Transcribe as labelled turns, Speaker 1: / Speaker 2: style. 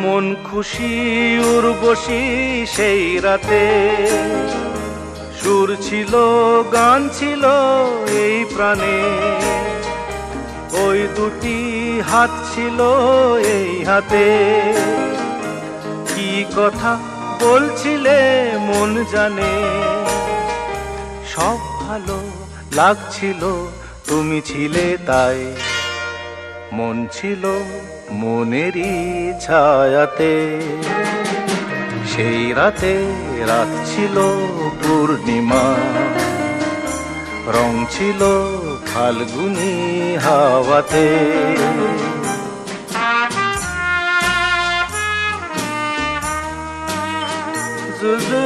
Speaker 1: মন খুশি উর্বশী সেই রাতে, সুর ছিল গান ছিল এই প্রাণে, ওই দুটি হাত ছিল এই হাতে। কি কথা বলছিলে মন জানে, সব ভালো লাগছিল তুমি ছিলে তাই। মন ছিল মনেরই ছায়াতে, সেই রাতে রাত ছিল পূর্ণিমা, রং ছিল ফাল্গুনি হাওয়াতে। জু জু